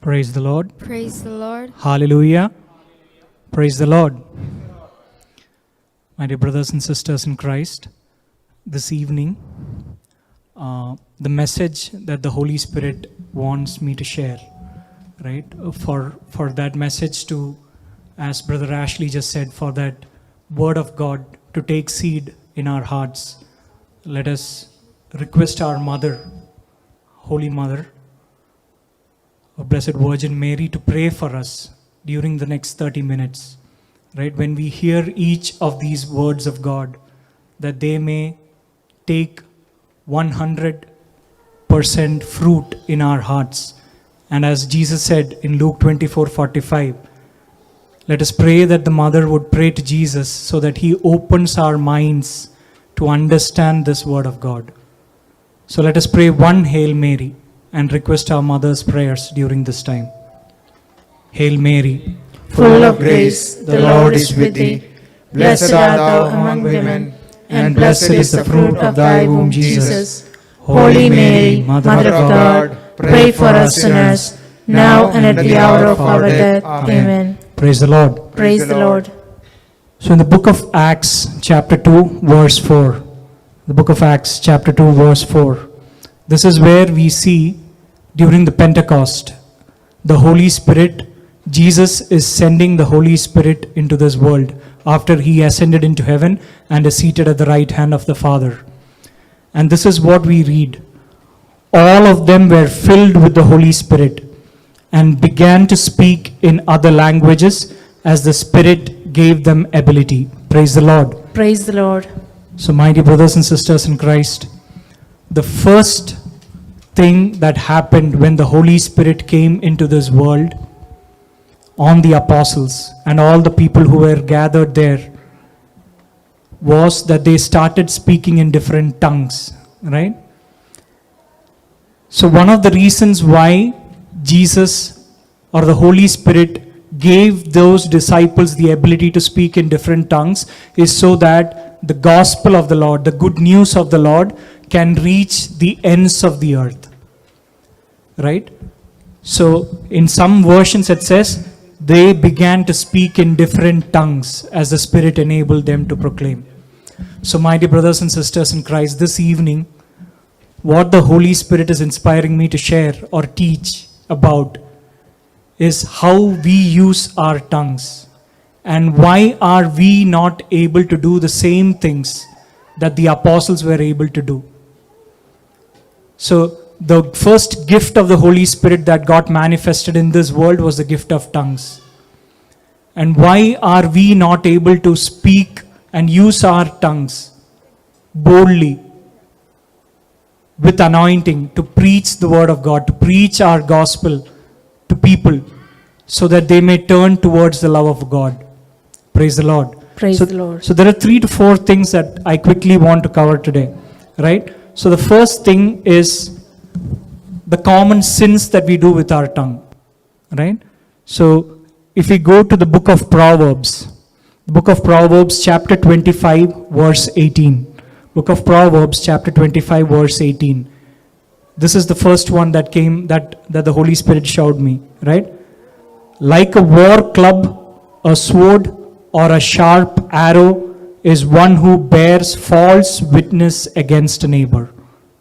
Praise the Lord. Praise the Lord. Hallelujah. Praise the Lord. My dear brothers and sisters in Christ, this evening, the message that the Holy Spirit wants me to share, right? For that message to, as Brother Ashley just said, for that word of God to take seed in our hearts, let us request our Mother, Holy Mother, of Blessed Virgin Mary, to pray for us during the next 30 minutes, right? When we hear each of these words of God, that they may take 100% fruit in our hearts. And as Jesus said in Luke 24:45, let us pray that the Mother would pray to Jesus so that He opens our minds to understand this word of God. So let us pray one Hail Mary and request our Mother's prayers during this time. Hail Mary, full of grace, the Lord is with thee. Blessed art thou among women, and blessed is the fruit of thy womb, Jesus. Holy Mary, Mother of God, pray for us sinners, now and at the hour of our death. Amen. Praise the Lord. Praise the Lord. So in the book of Acts, chapter 2, verse 4, the book of Acts, chapter 2, verse 4, this is where we see during the Pentecost, the Holy Spirit, Jesus is sending the Holy Spirit into this world after He ascended into heaven and is seated at the right hand of the Father. And this is what we read. All of them were filled with the Holy Spirit and began to speak in other languages as the Spirit gave them ability. Praise the Lord. Praise the Lord. So, my dear brothers and sisters in Christ, the first thing that happened when the Holy Spirit came into this world on the apostles and all the people who were gathered there was that they started speaking in different tongues, right? So one of the reasons why Jesus or the Holy Spirit gave those disciples the ability to speak in different tongues is so that the gospel of the Lord, the good news of the Lord, can reach the ends of the earth, right? So in some versions it says they began to speak in different tongues as the Spirit enabled them to proclaim. So my dear brothers and sisters in Christ, this evening, what the Holy Spirit is inspiring me to share or teach about is how we use our tongues and why are we not able to do the same things that the apostles were able to do. So the first gift of the Holy Spirit that got manifested in this world was the gift of tongues. And why are we not able to speak and use our tongues boldly with anointing to preach the word of God, to preach our gospel to people so that they may turn towards the love of God? Praise the Lord. Praise the Lord. So there are 3 to 4 things that I quickly want to cover today, right? So the first thing is the common sins that we do with our tongue, right? So if we go to the book of Proverbs, the book of Proverbs chapter 25 verse 18. Book of Proverbs chapter 25 verse 18. This is the first one that came, that the Holy Spirit showed me, right? Like a war club, a sword, or a sharp arrow is one who bears false witness against a neighbor.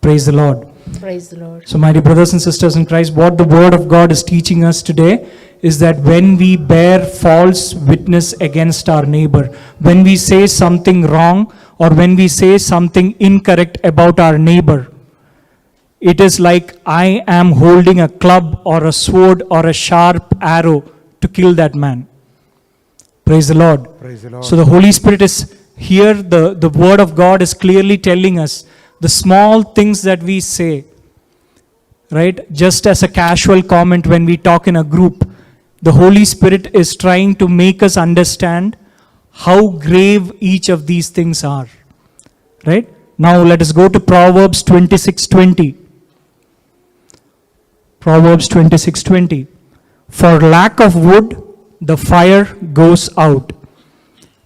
Praise the Lord. Praise the Lord. So my dear brothers and sisters in Christ, what the word of God is teaching us today is that when we bear false witness against our neighbor, when we say something wrong or when we say something incorrect about our neighbor, it is like I am holding a club or a sword or a sharp arrow to kill that man. Praise the Lord. Praise the Lord. So the Holy Spirit is here, the word of God is clearly telling us the small things that we say, right? Just as a casual comment when we talk in a group, the Holy Spirit is trying to make us understand how grave each of these things are, right? Now let us go to Proverbs 26:20. Proverbs 26:20. For lack of wood, the fire goes out,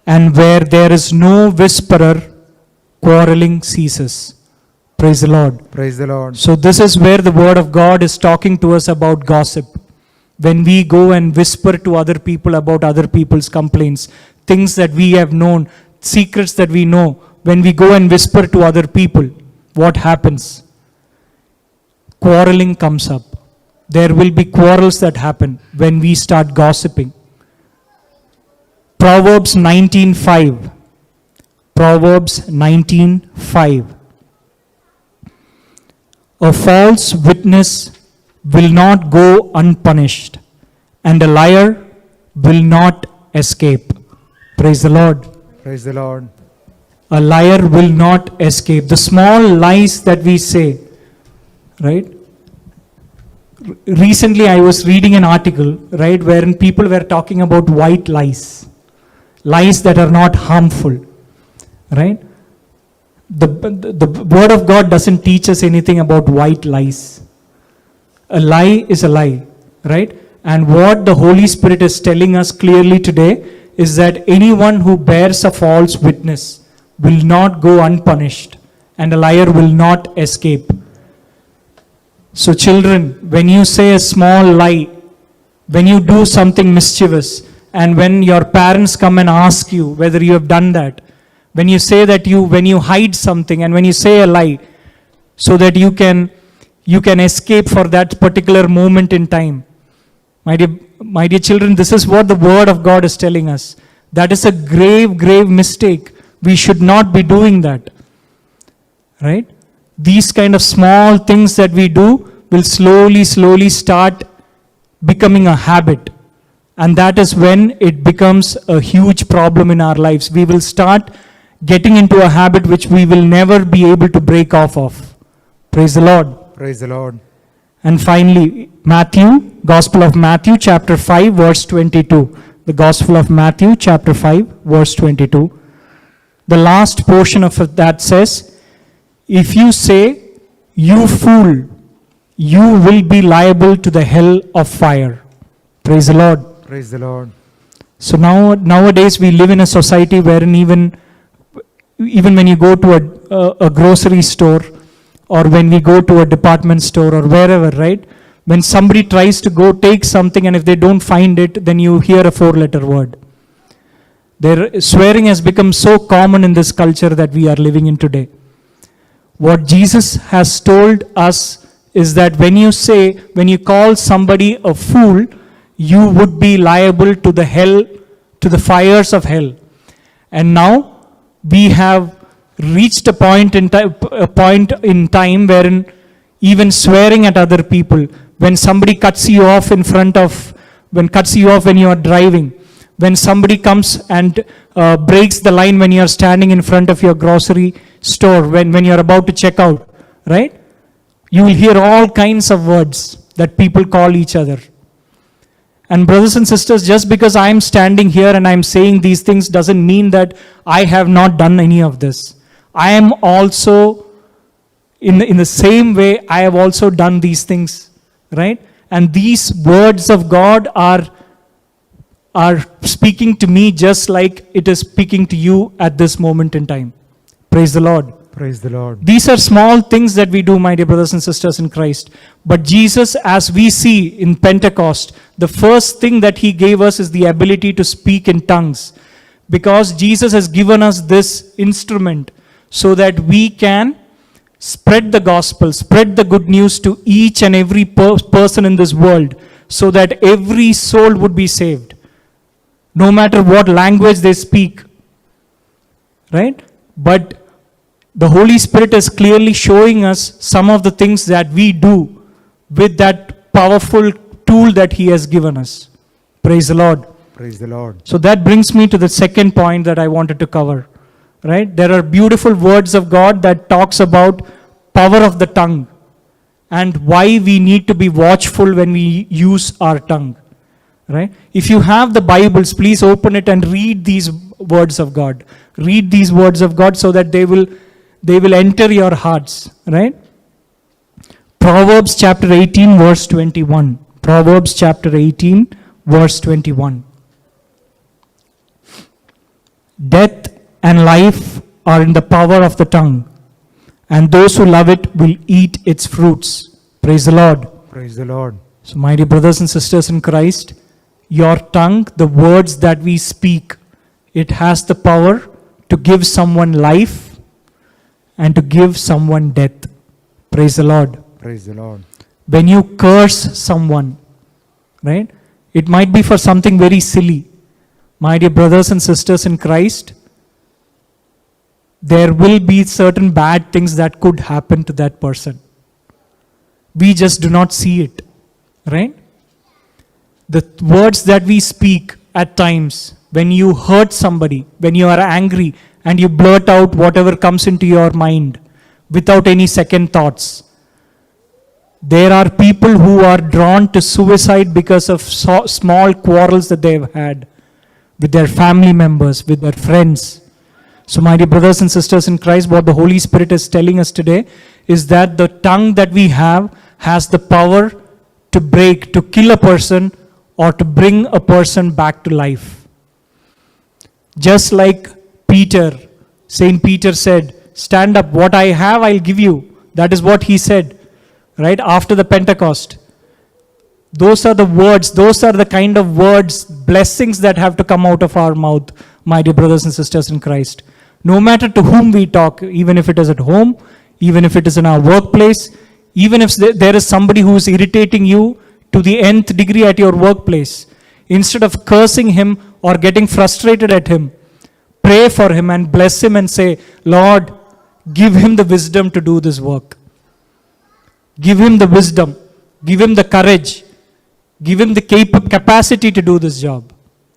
and where there is no whisperer, quarreling ceases. Praise the Lord. Praise the Lord. So this is where the word of God is talking to us about gossip. when we go and whisper to other people about other people's complaints, things that we have known, secrets that we know, when we go and whisper to other people, what happens? Quarreling comes up. There will be quarrels that happen when we start gossiping. Proverbs 19:5. Proverbs 19:5. A false witness will not go unpunished, and a liar will not escape. Praise the Lord. Praise the Lord. A liar will not escape. The small lies that we say, right? Recently, I was reading an article, right, wherein people were talking about white lies, lies that are not harmful, right? The Word of God doesn't teach us anything about white lies. A lie is a lie, right? And what the Holy Spirit is telling us clearly today is that anyone who bears a false witness will not go unpunished, and a liar will not escape. So children, when you say a small lie, when you do something mischievous, and when your parents come and ask you whether you have done that, when you say that when you hide something and when you say a lie, so that you can escape for that particular moment in time. My dear children, this is what the Word of God is telling us. That is a grave, grave mistake. We should not be doing that. Right? These kind of small things that we do will slowly start becoming a habit. And that is when it becomes a huge problem in our lives. We will start getting into a habit which we will never be able to break off of. Praise the Lord. Praise the Lord. And finally, Gospel of Matthew, chapter 5, verse 22. The Gospel of Matthew, chapter 5, verse 22. The last portion of that says, if you say, you fool, you will be liable to the hell of fire. Praise the Lord. Praise the Lord. So nowadays we live in a society wherein even when you go to a grocery store, or when we go to a department store or wherever, right? When somebody tries to go take something and if they don't find it, then you hear a 4-letter word. Swearing has become so common in this culture that we are living in today. What Jesus has told us is that when you call somebody a fool, you would be liable to the fires of hell. And now we have reached a point in time wherein even swearing at other people, when somebody cuts you off when you are driving, when somebody comes and breaks the line when you are standing in front of your grocery store, when you are about to check out, right? You will hear all kinds of words that people call each other. And brothers and sisters, just because I am standing here and I am saying these things doesn't mean that I have not done any of this. I am also, in the same way, I have also done these things, right? And these words of God are speaking to me just like it is speaking to you at this moment in time. Praise the Lord. Praise the Lord. These are small things that we do, my dear brothers and sisters in Christ. But Jesus, as we see in Pentecost, the first thing that He gave us is the ability to speak in tongues. Because Jesus has given us this instrument so that we can spread the gospel, spread the good news to each and every person in this world, so that every soul would be saved, no matter what language they speak. Right? But the Holy Spirit is clearly showing us some of the things that we do with that powerful tool that He has given us. Praise the Lord. Praise the Lord. So that brings me to the second point that I wanted to cover. Right? There are beautiful words of God that talks about power of the tongue and why we need to be watchful when we use our tongue. Right? If you have the Bibles, please open it and read these words of God. Read these words of God so that they will enter your hearts. Right? Proverbs chapter 18 verse 21. Proverbs chapter 18 verse 21. Death and life are in the power of the tongue, and those who love it will eat its fruits. Praise the Lord. Praise the Lord. So, my dear brothers and sisters in Christ, your tongue, the words that we speak, it has the power to give someone life and to give someone death. Praise the Lord. Praise the Lord. When you curse someone, right, it might be for something very silly. My dear brothers and sisters in Christ, there will be certain bad things that could happen to that person. We just do not see it, right? The words that we speak at times, when you hurt somebody, when you are angry and you blurt out whatever comes into your mind without any second thoughts. There are people who are drawn to suicide because of small quarrels that they have had with their family members, with their friends. So, my dear brothers and sisters in Christ, what the Holy Spirit is telling us today is that the tongue that we have has the power to break, to kill a person, or to bring a person back to life. Just like Peter, Saint Peter said, stand up, what I have I'll give you. That is what he said, right, after the Pentecost. Those are the words, those are the kind of words, blessings that have to come out of our mouth, my dear brothers and sisters in Christ. No matter to whom we talk, even if it is at home, even if it is in our workplace, even if there is somebody who is irritating you to the nth degree at your workplace, instead of cursing him or getting frustrated at him, pray for him and bless him and say, Lord, give him the wisdom to do this work. Give him the wisdom, give him the courage, give him the capacity to do this job.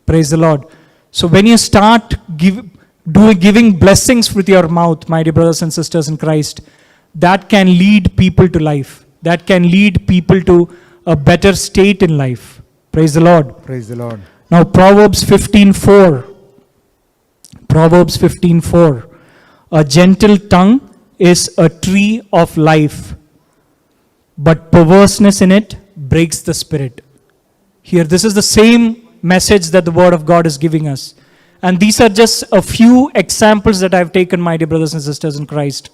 Praise the Lord. So when you start giving blessings with your mouth, my dear brothers and sisters in Christ, that can lead people to life. That can lead people to a better state in life. Praise the Lord. Praise the Lord. Now Proverbs 15:4. Proverbs 15:4. A gentle tongue is a tree of life, but perverseness in it breaks the spirit. Here, this is the same message that the Word of God is giving us. And these are just a few examples that I've taken, my dear brothers and sisters in Christ,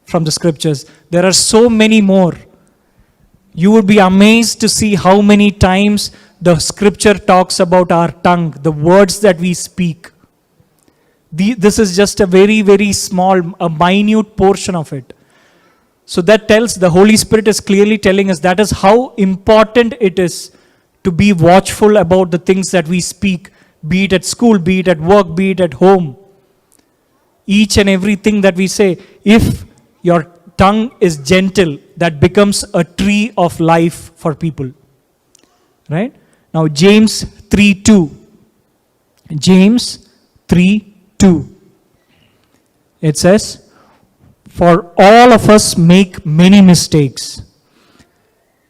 from the scriptures. There are so many more. You would be amazed to see how many times the scripture talks about our tongue, the words that we speak. This is just a very, very small, a minute portion of it. So that tells, the Holy Spirit is clearly telling us that is how important it is to be watchful about the things that we speak, be it at school, be it at work, be it at home. Each and everything that we say, if your tongue is gentle, that becomes a tree of life for people. Right? Now James 3:2. James 3:2. It says, for all of us make many mistakes.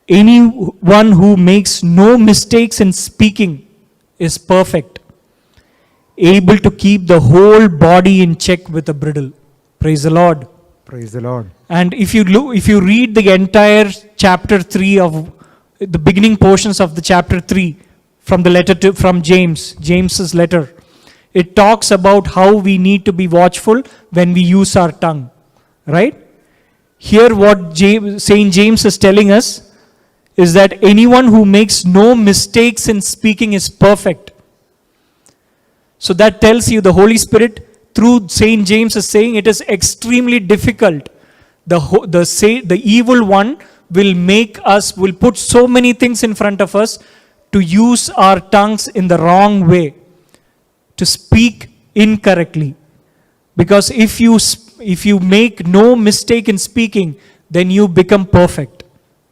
Anyone who makes no mistakes in speaking is perfect, able to keep the whole body in check with a bridle. Praise the Lord. Praise the Lord. And if you read the entire chapter 3 of the beginning portions of the chapter 3 from the letter from James's letter, it talks about how we need to be watchful when we use our tongue. Right? Here what Saint James is telling us is that anyone who makes no mistakes in speaking is perfect. So that tells you the Holy Spirit through Saint James is saying it is extremely difficult. The evil one will put so many things in front of us to use our tongues in the wrong way, to speak incorrectly. Because if you make no mistake in speaking, then you become perfect.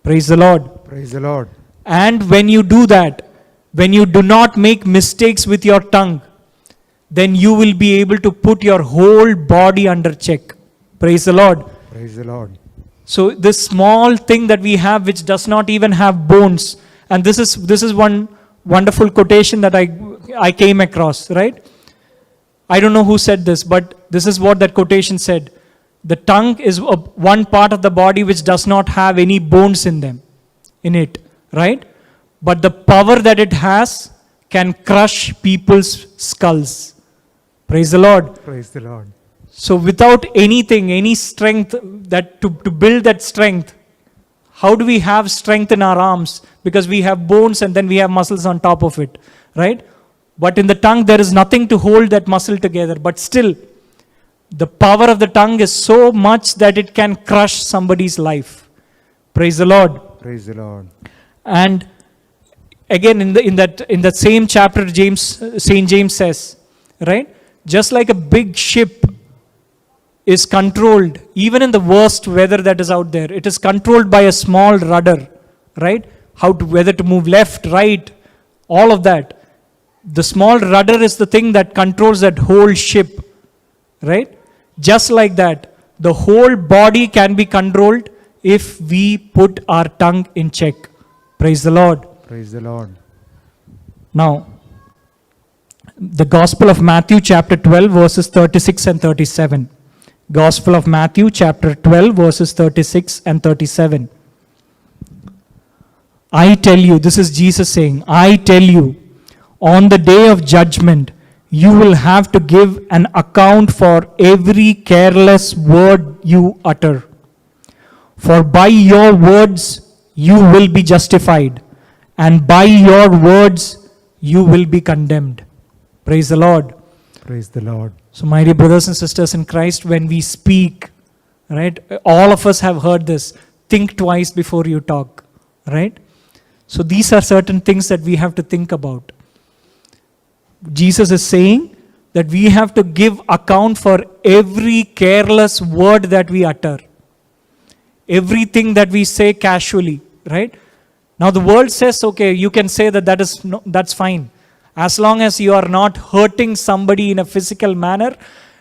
Praise the Lord. Praise the Lord. And when you do that, when you do not make mistakes with your tongue, then you will be able to put your whole body under check. Praise the Lord. Praise the Lord. So this small thing that we have, which does not even have bones, and this is one wonderful quotation that I came across, right? I don't know who said this, but this is what that quotation said. The tongue is one part of the body which does not have any bones in it, right? But the power that it has can crush people's skulls. Praise the Lord. Praise the Lord. So without anything, any strength that to build that strength, how do we have strength in our arms? because we have bones and then we have muscles on top of it, right? But in the tongue, there is nothing to hold that muscle together. But still, the power of the tongue is so much that it can crush somebody's life. Praise the Lord. Praise the Lord. And again, in that same chapter, Saint James says, right? Just like a big ship is controlled, even in the worst weather that is out there, it is controlled by a small rudder, right? Whether to move left, right, all of that. The small rudder is the thing that controls that whole ship, right? Just like that, the whole body can be controlled if we put our tongue in check. Praise the Lord. Praise the Lord. Now, the Gospel of Matthew chapter 12 verses 36 and 37. Gospel of Matthew chapter 12 verses 36 and 37. I tell you, this is Jesus saying, I tell you, on the day of judgment, you will have to give an account for every careless word you utter. For by your words you will be justified, and by your words you will be condemned. Praise the Lord. Praise the Lord. So, my dear brothers and sisters in Christ, when we speak, right, all of us have heard this. Think twice before you talk, right? So, these are certain things that we have to think about. Jesus is saying that we have to give account for every careless word that we utter, everything that we say casually, right? Now, the world says, okay, you can say that's fine. As long as you are not hurting somebody in a physical manner.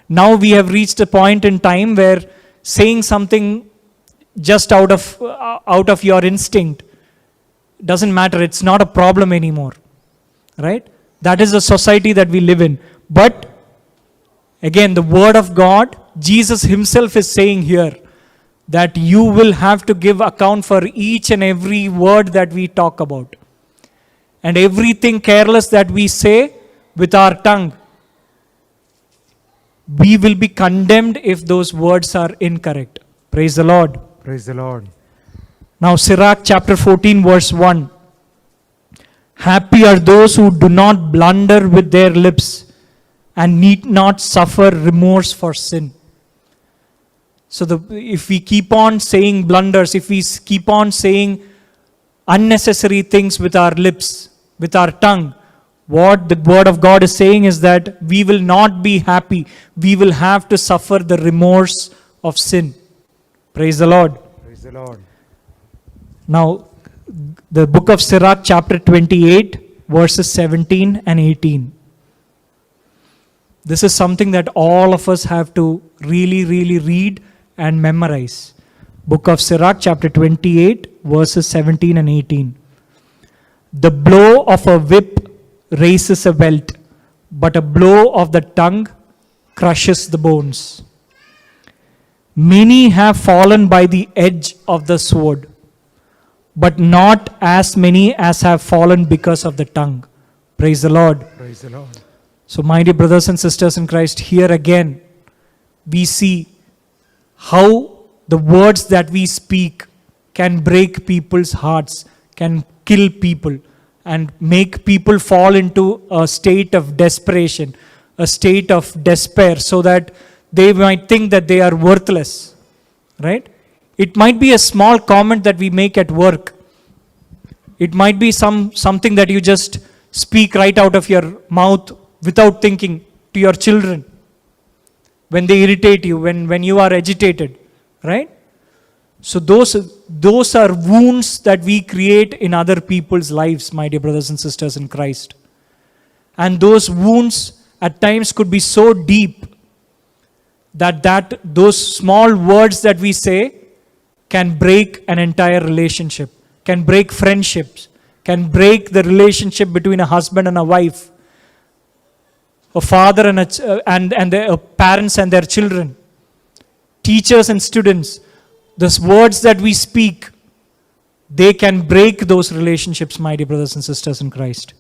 Now we have reached a point in time where saying something just out of your instinct doesn't matter. It's not a problem anymore, right? That is the society that we live in. But again, the word of God, Jesus himself is saying here that you will have to give account for each and every word that we talk about. And everything careless that we say with our tongue, we will be condemned if those words are incorrect. Praise the Lord. Praise the Lord. Now, Sirach chapter 14 verse 1. Happy are those who do not blunder with their lips and need not suffer remorse for sin. So if we keep on saying blunders, if we keep on saying unnecessary things with our lips, with our tongue, what the word of God is saying is that we will not be happy. We will have to suffer the remorse of sin. Praise the Lord. Praise the Lord. Now, the book of Sirach chapter 28 verses 17 and 18. This is something that all of us have to really, really read and memorize. Book of Sirach chapter 28 verses 17 and 18. The blow of a whip raises a welt, but a blow of the tongue crushes the bones. Many have fallen by the edge of the sword, but not as many as have fallen because of the tongue. Praise the Lord. Praise the Lord. So, my dear brothers and sisters in Christ, here again, we see how the words that we speak can break people's hearts, can kill people, and make people fall into a state of desperation, a state of despair, so that they might think that they are worthless, right? It might be a small comment that we make at work. It might be something that you just speak right out of your mouth without thinking to your children. When they irritate you, when you are agitated, right? So those are wounds that we create in other people's lives, my dear brothers and sisters in Christ. And those wounds at times could be so deep that those small words that we say can break an entire relationship, can break friendships, can break the relationship between a husband and a wife, a father and their parents and their children, teachers and students. Those words that we speak, they can break those relationships, my dear brothers and sisters in Christ.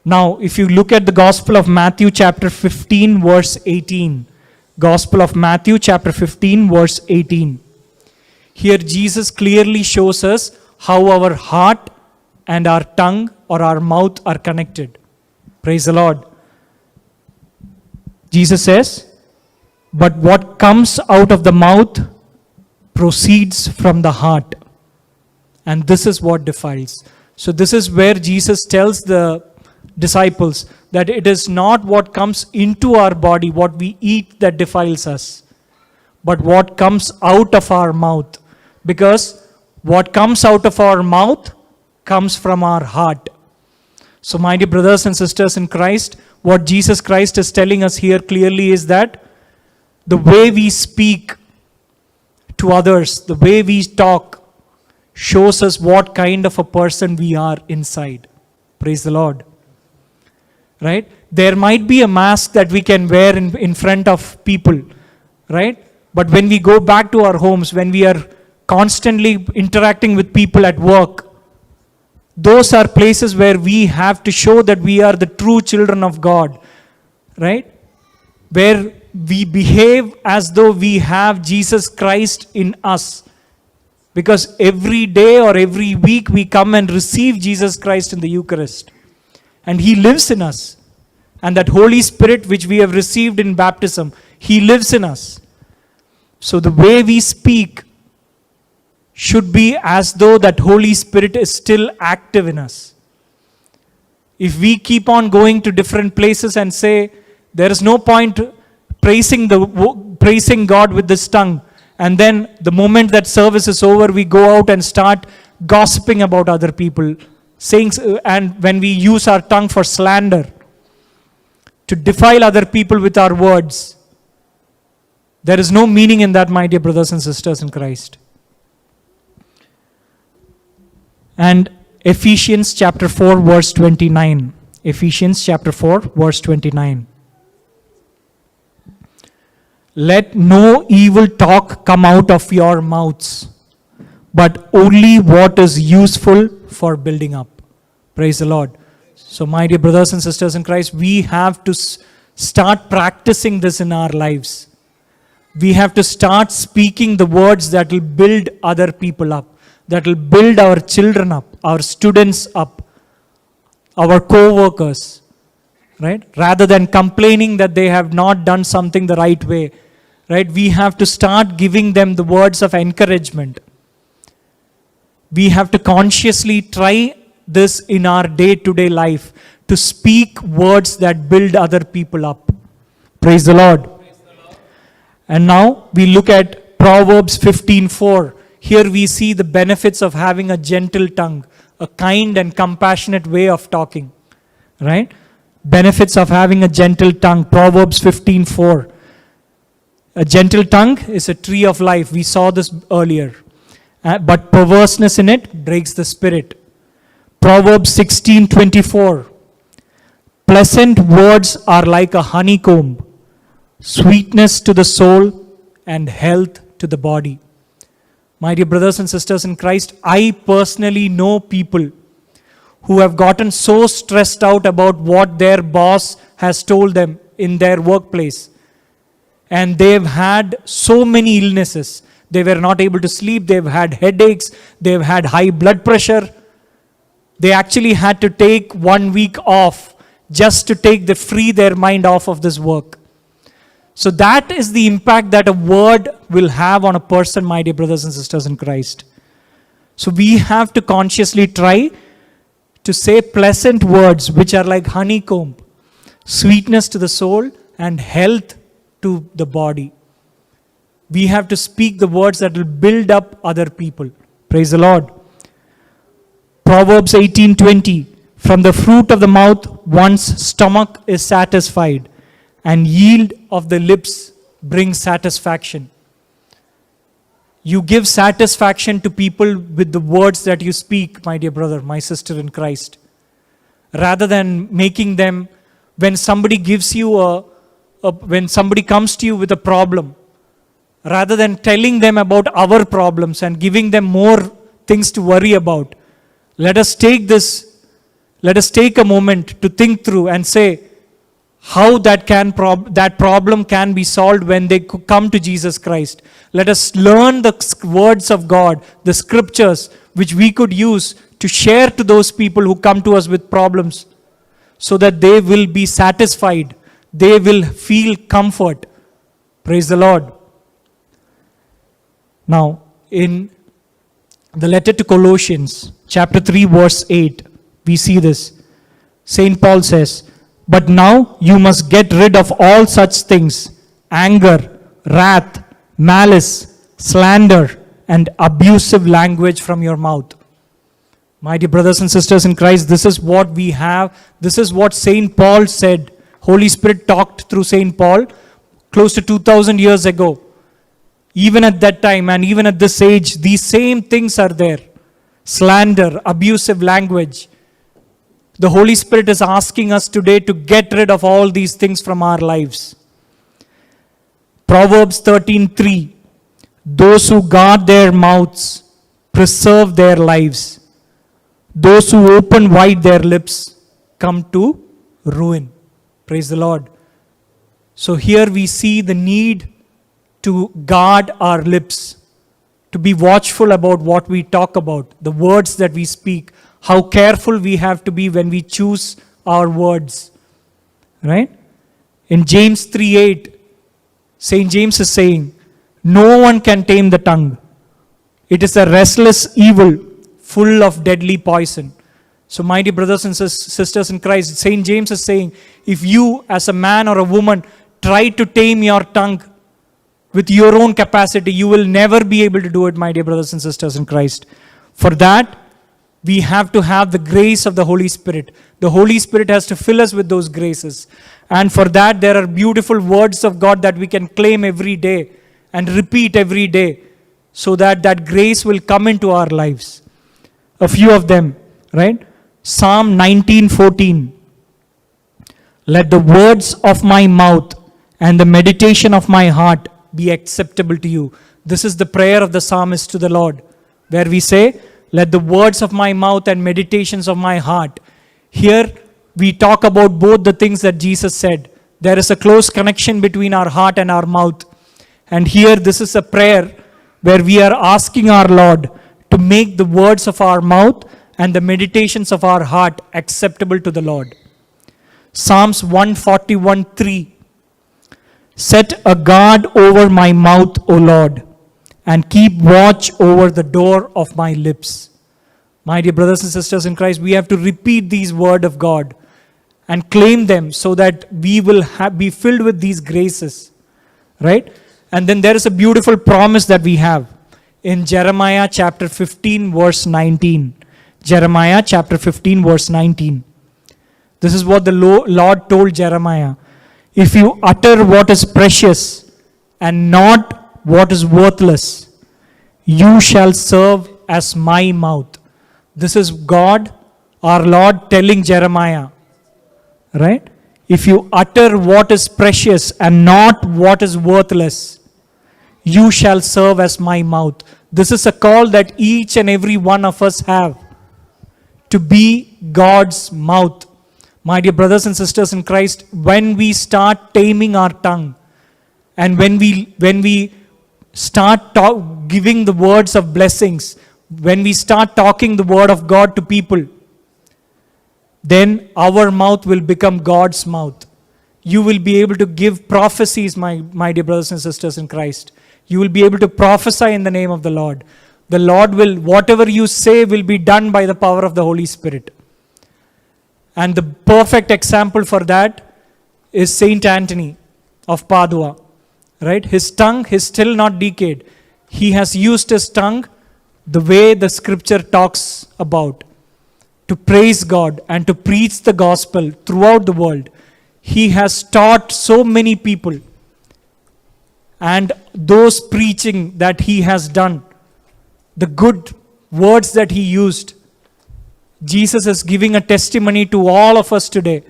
Now, if you look at the Gospel of Matthew chapter 15 verse 18, Gospel of Matthew chapter 15 verse 18, here Jesus clearly shows us how our heart and our tongue or our mouth are connected. Praise the Lord. Jesus says, but what comes out of the mouth proceeds from the heart. And this is what defiles. So this is where Jesus tells the disciples that it is not what comes into our body, what we eat, that defiles us, but what comes out of our mouth. Because what comes out of our mouth comes from our heart. So my dear brothers and sisters in Christ, what Jesus Christ is telling us here clearly is that the way we speak to others, the way we talk, shows us what kind of a person we are inside. Praise the Lord. Right? There might be a mask that we can wear in front of people. Right? But when we go back to our homes, when we are constantly interacting with people at work, those are places where we have to show that we are the true children of God. Right? Where we behave as though we have Jesus Christ in us. Because every day or every week we come and receive Jesus Christ in the Eucharist. And He lives in us. And that Holy Spirit which we have received in baptism, He lives in us. So the way we speak should be as though that Holy Spirit is still active in us. If we keep on going to different places and say, there is no point praising God with this tongue, and then the moment that service is over, we go out and start gossiping about other people, saying, and when we use our tongue for slander, to defile other people with our words, there is no meaning in that, my dear brothers and sisters in Christ. And Ephesians chapter 4 verse 29. Ephesians chapter 4 verse 29. Let no evil talk come out of your mouths, but only what is useful for building up. Praise the Lord. So my dear brothers and sisters in Christ, we have to start practicing this in our lives. We have to start speaking the words that will build other people up, that will build our children up, our students up, our co-workers. Right? Rather than complaining that they have not done something the right way, right? We have to start giving them the words of encouragement. We have to consciously try this in our day-to-day life, to speak words that build other people up. Praise the Lord. And now we look at Proverbs 15:4. Here we see the benefits of having a gentle tongue, a kind and compassionate way of talking. Right? Benefits of having a gentle tongue. Proverbs 15:4. A gentle tongue is a tree of life. We saw this earlier. But perverseness in it breaks the spirit. Proverbs 16:24. Pleasant words are like a honeycomb, sweetness to the soul and health to the body. My dear brothers and sisters in Christ, I personally know people who have gotten so stressed out about what their boss has told them in their workplace. And they've had so many illnesses. They were not able to sleep. They've had headaches. They've had high blood pressure. They actually had to take 1 week off just to free their mind off of this work. So that is the impact that a word will have on a person, my dear brothers and sisters in Christ. So we have to consciously try to say pleasant words which are like honeycomb, sweetness to the soul and health to the body. We have to speak the words that will build up other people. Praise the Lord. Proverbs 18:20. From the fruit of the mouth, one's stomach is satisfied, and yield of the lips brings satisfaction. You give satisfaction to people with the words that you speak, my dear brother, my sister in Christ. Rather than making them, when somebody gives you when somebody comes to you with a problem, rather than telling them about our problems and giving them more things to worry about, let us take a moment to think through and say how that problem can be solved when they come to Jesus Christ. Let us learn the words of God, the scriptures, which we could use to share to those people who come to us with problems, so that they will be satisfied, they will feel comfort. Praise the Lord. Now, in the letter to Colossians, chapter 3, verse 8, we see this. St. Paul says, "But now you must get rid of all such things: anger, wrath, malice, slander, and abusive language from your mouth." My dear brothers and sisters in Christ, this is what we have. This is what St. Paul said. Holy Spirit talked through St. Paul close to 2000 years ago. Even at that time and even at this age, these same things are there. Slander, abusive language. The Holy Spirit is asking us today to get rid of all these things from our lives. Proverbs 13:3. Those who guard their mouths preserve their lives. Those who open wide their lips come to ruin. Praise the Lord. So here we see the need to guard our lips, to be watchful about what we talk about, the words that we speak, how careful we have to be when we choose our words. Right? In James 3:8, St. James is saying, "No one can tame the tongue. It is a restless evil, full of deadly poison." So, my dear brothers and sisters in Christ, St. James is saying, if you as a man or a woman try to tame your tongue with your own capacity, you will never be able to do it, my dear brothers and sisters in Christ. For that, we have to have the grace of the Holy Spirit. The Holy Spirit has to fill us with those graces. And for that, there are beautiful words of God that we can claim every day and repeat every day, so that that grace will come into our lives. A few of them, right? Psalm 19:14. "Let the words of my mouth and the meditation of my heart be acceptable to you." This is the prayer of the psalmist to the Lord, where we say, "Let the words of my mouth and meditations of my heart." Here we talk about both the things that Jesus said. There is a close connection between our heart and our mouth. And here this is a prayer where we are asking our Lord to make the words of our mouth and the meditations of our heart acceptable to the Lord. Psalms 141:3. "Set a guard over my mouth, O Lord, and keep watch over the door of my lips." My dear brothers and sisters in Christ, we have to repeat these words of God and claim them, so that we will be filled with these graces. Right? And then there is a beautiful promise that we have in Jeremiah chapter 15 verse 19. Jeremiah chapter 15 verse 19. This is what the Lord told Jeremiah. "If you utter what is precious and not what is worthless, you shall serve as my mouth." This is God, our Lord, telling Jeremiah. Right? If you utter what is precious and not what is worthless, you shall serve as my mouth. This is a call that each and every one of us have, to be God's mouth. My dear brothers and sisters in Christ, when we start taming our tongue, and when we start giving the words of blessings, when we start talking the word of God to people, then our mouth will become God's mouth. You will be able to give prophecies, my dear brothers and sisters in Christ. You will be able to prophesy in the name of the Lord. The Lord will, whatever you say will be done by the power of the Holy Spirit. And the perfect example for that is Saint Anthony of Padua. Right? His tongue is still not decayed. He has used his tongue the way the scripture talks about, to praise God and to preach the gospel throughout the world. He has taught so many people. And those preaching that he has done, the good words that he used, Jesus is giving a testimony to all of us today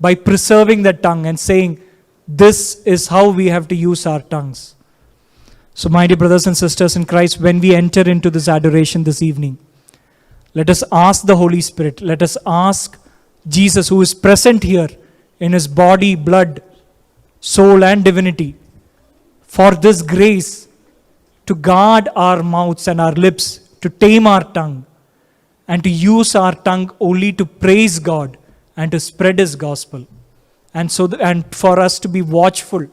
by preserving the tongue and saying, this is how we have to use our tongues. So, my dear brothers and sisters in Christ, when we enter into this adoration this evening, let us ask the Holy Spirit, let us ask Jesus, who is present here in his body, blood, soul, and divinity, for this grace to guard our mouths and our lips to tame our tongue and to use our tongue only to praise God and to spread His gospel. And and for us to be watchful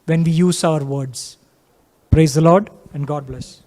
when we use our words. Praise the Lord and God bless.